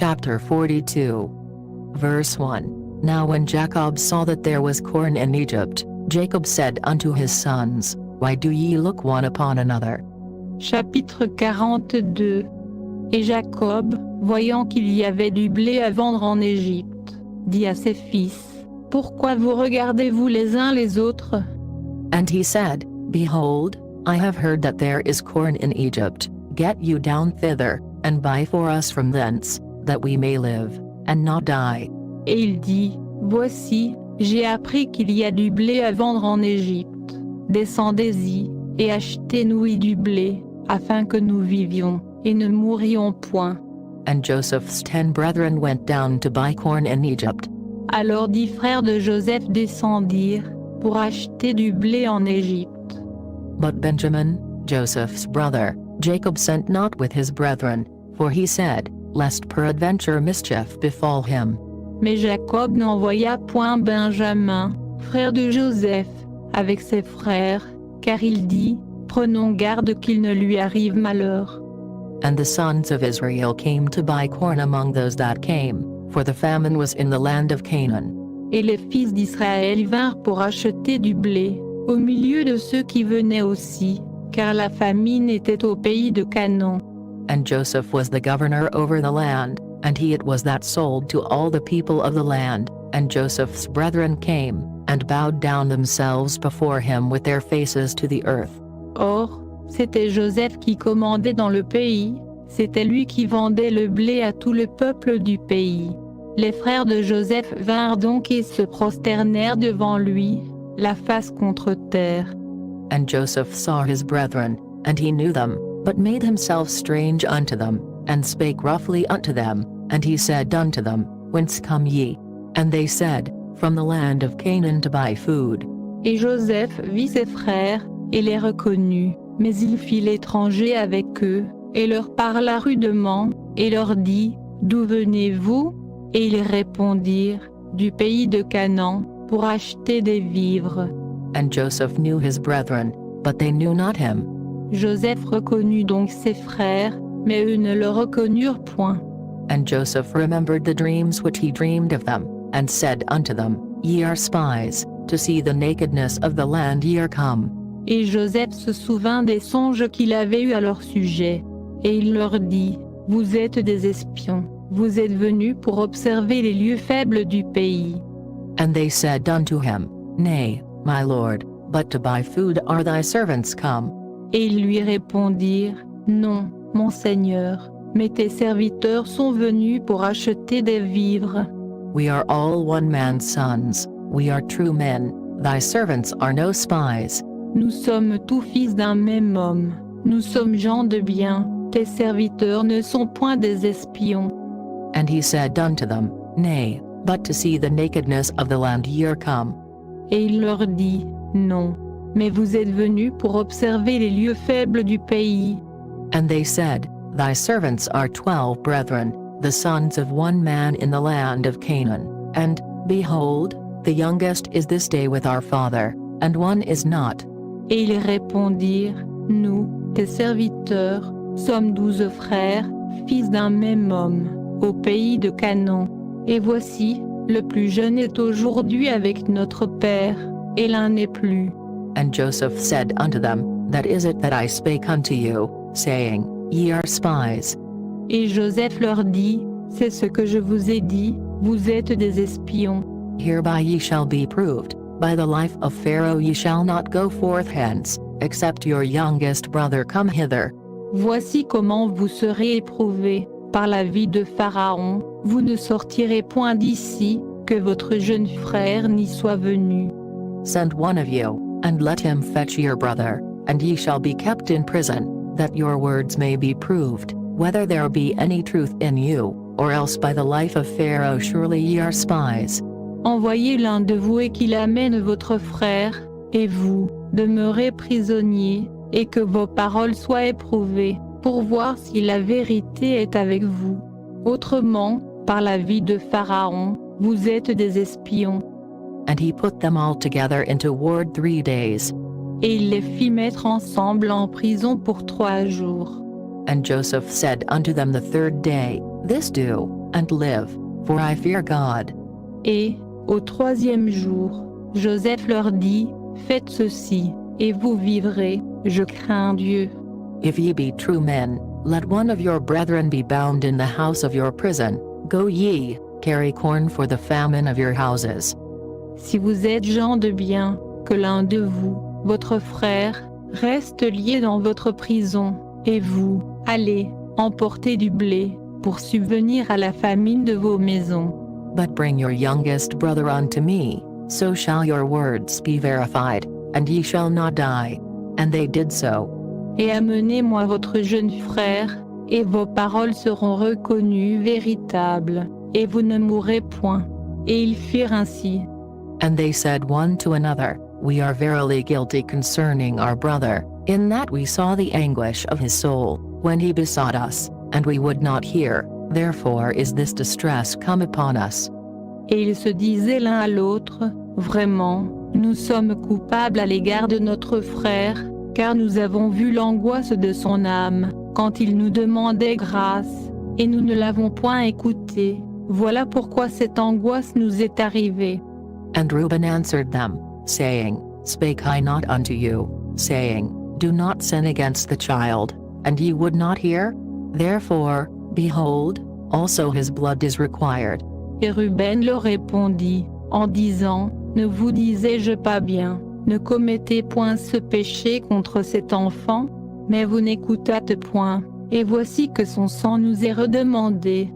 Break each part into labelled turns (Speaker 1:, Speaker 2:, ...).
Speaker 1: Chapter 42. Verse 1. Now when Jacob saw that there was corn in Egypt, Jacob said unto his sons, Why do ye look one upon another?
Speaker 2: Chapitre 42. Et Jacob, voyant qu'il y avait du blé à vendre en Égypte, dit à ses fils, Pourquoi vous regardez-vous les uns les autres?
Speaker 1: And he said, Behold, I have heard that there is corn in Egypt, get you down thither, and buy for us from thence, that we may live, and not die.
Speaker 2: Et il dit, Voici, j'ai appris qu'il y a du blé à vendre en Égypte. Descendez-y, et achetez-nous du blé, afin que nous vivions, et ne mourions point.
Speaker 1: And Joseph's 10 brethren went down to buy corn in Egypt.
Speaker 2: Alors 10 frères de Joseph descendirent, pour acheter du blé en Égypte.
Speaker 1: But Benjamin, Joseph's brother, Jacob sent not with his brethren, for he said, Lest peradventure mischief befall him.
Speaker 2: Mais Jacob n'envoya point Benjamin, frère de Joseph, avec ses frères, car il dit, Prenons garde qu'il ne lui arrive malheur.
Speaker 1: And the sons of Israel came to buy corn among those that came, for the famine was in the land of Canaan.
Speaker 2: Et les fils d'Israël vinrent pour acheter du blé, au milieu de ceux qui venaient aussi, car la famine était au pays de Canaan.
Speaker 1: And Joseph was the governor over the land, and he it was that sold to all the people of the land. And Joseph's brethren came, and bowed down themselves before him with their faces to the earth.
Speaker 2: Or, c'était Joseph qui commandait dans le pays, c'était lui qui vendait le blé à tout le peuple du pays. Les frères de Joseph vinrent donc et se prosternèrent devant lui, la face contre terre.
Speaker 1: And Joseph saw his brethren, and he knew them, but made himself strange unto them, and spake roughly unto them, and he said unto them, Whence come ye? And they said, From the land of Canaan to buy food.
Speaker 2: Et Joseph vit ses frères, et les reconnut, mais il fit l'étranger avec eux, et leur parla rudement, et leur dit, D'où venez-vous? Et ils répondirent, Du pays de Canaan, pour acheter des vivres.
Speaker 1: And Joseph knew his brethren, but they knew not him.
Speaker 2: Joseph reconnut donc ses frères, mais eux ne le reconnurent point.
Speaker 1: And Joseph remembered the dreams which he dreamed of them, and said unto them, Ye are spies, to see the nakedness of the land ye are come.
Speaker 2: Et Joseph se souvint des songes qu'il avait eus à leur sujet. Et il leur dit, Vous êtes des espions, vous êtes venus pour observer les lieux faibles du pays.
Speaker 1: And they said unto him, Nay, my lord, but to buy food are thy servants come.
Speaker 2: Et ils lui répondirent, Non, mon Seigneur, mais tes serviteurs sont venus pour acheter des vivres.
Speaker 1: We are all one man's sons, we are true men, thy servants are no spies.
Speaker 2: Nous sommes tous fils d'un même homme, nous sommes gens de bien, tes serviteurs ne sont point des espions.
Speaker 1: And he said unto them, Nay, but to see the nakedness of the land ye are come.
Speaker 2: Et il leur dit, Non, mais vous êtes venus pour observer les lieux faibles du pays.
Speaker 1: And they said, Thy servants are 12 brethren, the sons of one man in the land of Canaan, and, behold, the youngest is this day with our father, and one is not.
Speaker 2: Et ils répondirent, Nous, tes serviteurs, sommes 12 frères, fils d'un même homme, au pays de Canaan. Et voici, le plus jeune est aujourd'hui avec notre père, et l'un n'est plus.
Speaker 1: And Joseph said unto them, That is it that I spake unto you, saying, Ye are spies.
Speaker 2: Et Joseph leur dit, C'est ce que je vous ai dit, vous êtes des espions.
Speaker 1: Hereby ye shall be proved, by the life of Pharaoh ye shall not go forth hence, except your youngest brother come hither.
Speaker 2: Voici comment vous serez éprouvés, par la vie de Pharaon, vous ne sortirez point d'ici, que votre jeune frère n'y soit venu.
Speaker 1: Send one of you, and let him fetch your brother, and ye shall be kept in prison, that your words may be proved, whether there be any truth in you, or else by the life of Pharaoh surely ye are spies.
Speaker 2: Envoyez l'un de vous et qu'il amène votre frère, et vous, demeurez prisonniers, et que vos paroles soient éprouvées, pour voir si la vérité est avec vous. Autrement, par la vie de Pharaon, vous êtes des espions.
Speaker 1: And he put them all together into ward 3 days.
Speaker 2: Et il les fit mettre ensemble en prison pour 3 jours.
Speaker 1: And Joseph said unto them the third day, This do, and live, for I fear God.
Speaker 2: Et, au troisième jour, Joseph leur dit, Faites ceci, et vous vivrez, je crains Dieu.
Speaker 1: If ye be true men, let one of your brethren be bound in the house of your prison. Go ye, carry corn for the famine of your houses.
Speaker 2: Si vous êtes gens de bien, que l'un de vous, votre frère, reste lié dans votre prison, et vous, allez, emporter du blé, pour subvenir à la famine de vos maisons.
Speaker 1: But bring your youngest brother unto me, so shall your words be verified, and ye shall not die. And they did so.
Speaker 2: Et amenez-moi votre jeune frère, et vos paroles seront reconnues véritables, et vous ne mourrez point. Et ils firent ainsi.
Speaker 1: And they said one to another, We are verily guilty concerning our brother, in that we saw the anguish of his soul, when he besought us, and we would not hear, therefore is this distress come upon us.
Speaker 2: Et ils se disaient l'un à l'autre, Vraiment, nous sommes coupables à l'égard de notre frère, car nous avons vu l'angoisse de son âme, quand il nous demandait grâce, et nous ne l'avons point écouté. Voilà pourquoi cette angoisse nous est arrivée.
Speaker 1: And Reuben answered them, saying, Spake I not unto you, saying, Do not sin against the child, and ye would not hear? Therefore, behold, also his blood is required.
Speaker 2: Et Ruben leur répondit, en disant, Ne vous disais-je pas bien, ne commettez point ce péché contre cet enfant? Mais vous n'écoutâtes point, et voici que son sang nous est redemandé.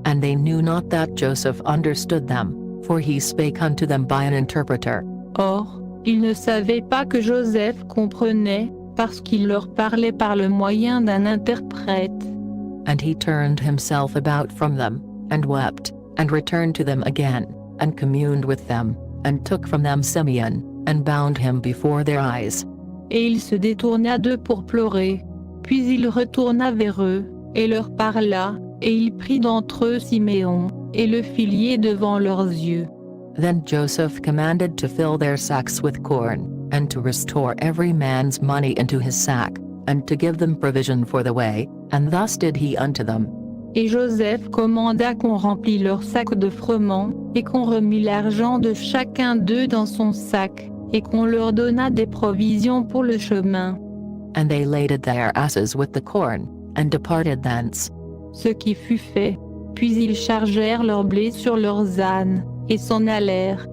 Speaker 1: And they knew not that Joseph understood them, for he spake unto them by an interpreter.
Speaker 2: Or, ils ne savaient pas que Joseph comprenait, parce qu'il leur parlait par le moyen d'un interprète.
Speaker 1: And he turned himself about from them, and wept, and returned to them again, and communed with them, and took from them Simeon, and bound him before their eyes.
Speaker 2: Et il se détourna d'eux pour pleurer. Puis il retourna vers eux, et leur parla, et il prit d'entre eux Siméon, et le fit lier devant leurs yeux.
Speaker 1: Then Joseph commanded to fill their sacks with corn, and to restore every man's money into his sack, and to give them provision for the way, and thus did he unto them.
Speaker 2: Et Joseph commanda qu'on remplît leurs sacs de froment, et qu'on remît l'argent de chacun d'eux dans son sac, et qu'on leur donna des provisions pour le chemin.
Speaker 1: And they laded their asses with the corn, and departed thence.
Speaker 2: Ce qui fut fait. Puis ils chargèrent leur blé sur leurs ânes, et s'en allèrent.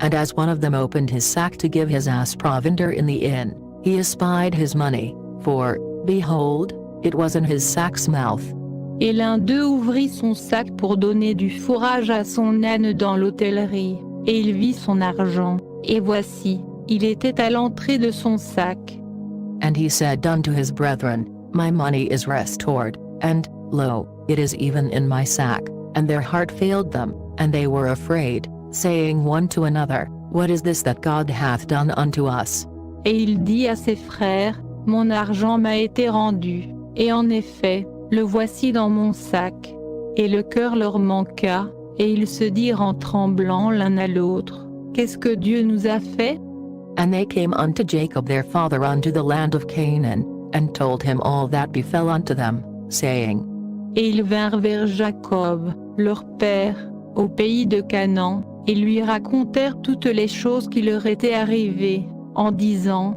Speaker 1: And as one of them opened his sack to give his ass provender in the inn, he espied his money, for, behold, it was in his sack's mouth.
Speaker 2: Et l'un d'eux ouvrit son sac pour donner du fourrage à son âne dans l'hôtellerie, et il vit son argent, et voici, il était à l'entrée de son sac.
Speaker 1: And he said unto his brethren, My money is restored, and, lo, it is even in my sack. And their heart failed them, and they were afraid, saying one to another, What is this that God hath done unto us?
Speaker 2: Et il dit à ses frères, Mon argent m'a été rendu, et en effet, le voici dans mon sac. Et le cœur leur manqua, et ils se dirent en tremblant l'un à l'autre, Qu'est-ce que Dieu nous a fait?
Speaker 1: And they came unto Jacob their father unto the land of Canaan, and told him all that befell unto them, saying,
Speaker 2: Et ils vinrent vers Jacob, leur père, au pays de Canaan, et lui racontèrent toutes les choses qui leur étaient arrivées, en disant,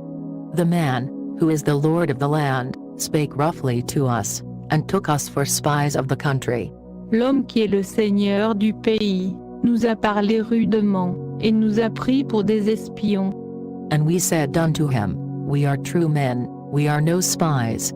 Speaker 1: The man, who is the Lord of the land, spake roughly to us, and took us for spies of the country.
Speaker 2: L'homme qui est le Seigneur du pays, nous a parlé rudement, et nous a pris pour des espions.
Speaker 1: And we said unto him, We are true men, we are no spies.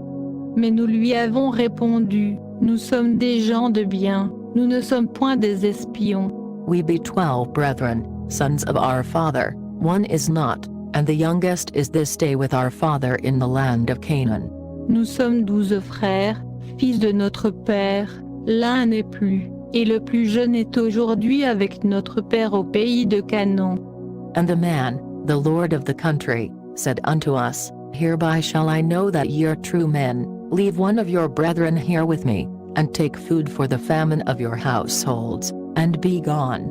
Speaker 2: Mais nous lui avons répondu, Nous sommes des gens de bien, nous ne sommes point des espions.
Speaker 1: We be 12 brethren, sons of our father, one is not, and the youngest is this day with our father in the land of Canaan.
Speaker 2: Nous sommes 12 frères, fils de notre père, l'un n'est plus, et le plus jeune est aujourd'hui avec notre père au pays de Canaan.
Speaker 1: And the man, the lord of the country, said unto us, Hereby shall I know that ye are true men. Leave one of your brethren here with me, and take food for the famine of your households, and be gone.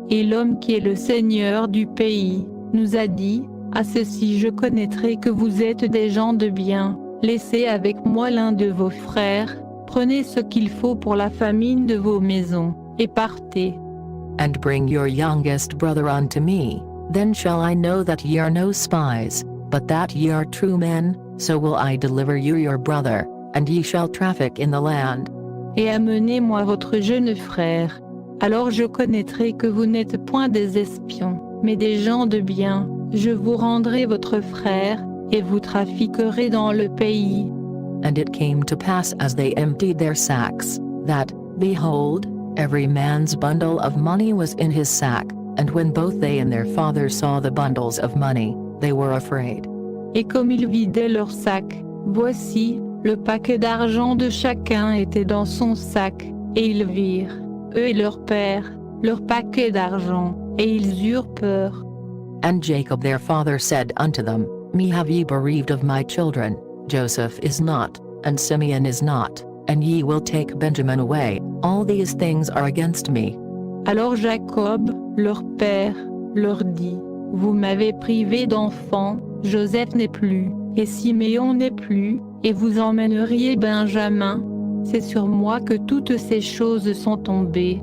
Speaker 2: Et l'homme qui est le Seigneur du pays, nous a dit, À ceci je connaîtrai que vous êtes des gens de bien. laissez avec moi l'un de vos frères, prenez ce qu'il faut pour la famine de vos maisons, et partez.
Speaker 1: And bring your youngest brother unto me, then shall I know that ye are no spies, but that ye are true men, so will I deliver you your brother, and ye shall traffic in the land.
Speaker 2: Et amenez-moi votre jeune frère. Alors je connaîtrai que vous n'êtes point des espions, mais des gens de bien. Je vous rendrai votre frère, et vous trafiquerez dans le pays.
Speaker 1: And it came to pass as they emptied their sacks, that, behold, every man's bundle of money was in his sack, and when both they and their father saw the bundles of money, they were afraid.
Speaker 2: Et comme ils vidaient leur sac, voici, le paquet d'argent de chacun était dans son sac, et ils virent, eux et leur père, leur paquet d'argent, et ils eurent peur.
Speaker 1: And Jacob their father said unto them, Me have ye bereaved of my children, Joseph is not, and Simeon is not, and ye will take Benjamin away, all these things are against me.
Speaker 2: Alors Jacob, leur père, leur dit, Vous m'avez privé d'enfants, Joseph n'est plus, et Siméon n'est plus, et vous emmèneriez Benjamin. C'est sur moi que toutes ces choses sont tombées.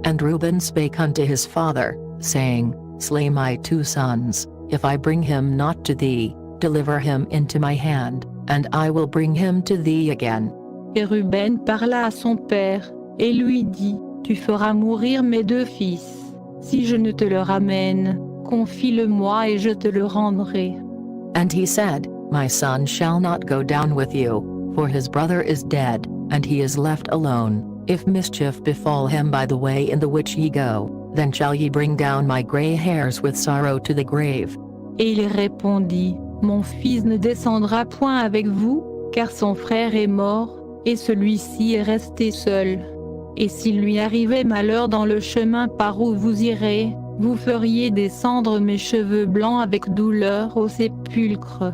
Speaker 1: And Reuben spake unto his father, saying, Slay my 2 sons, if I bring him not to thee, deliver him into my hand, and I will bring him to thee again.
Speaker 2: Et Ruben parla à son père, et lui dit, Tu feras mourir mes 2 fils. Si je ne te le ramène, confie-le-moi et je te le rendrai.
Speaker 1: And he said, My son shall not go down with you, for his brother is dead, and he is left alone. If mischief befall him by the way in the which ye go, then shall ye bring down my gray hairs with sorrow to the grave.
Speaker 2: Et il répondit, Mon fils ne descendra point avec vous, car son frère est mort, et celui-ci est resté seul. Et s'il lui arrivait malheur dans le chemin par où vous irez, vous feriez descendre mes cheveux blancs avec douleur au sépulcre.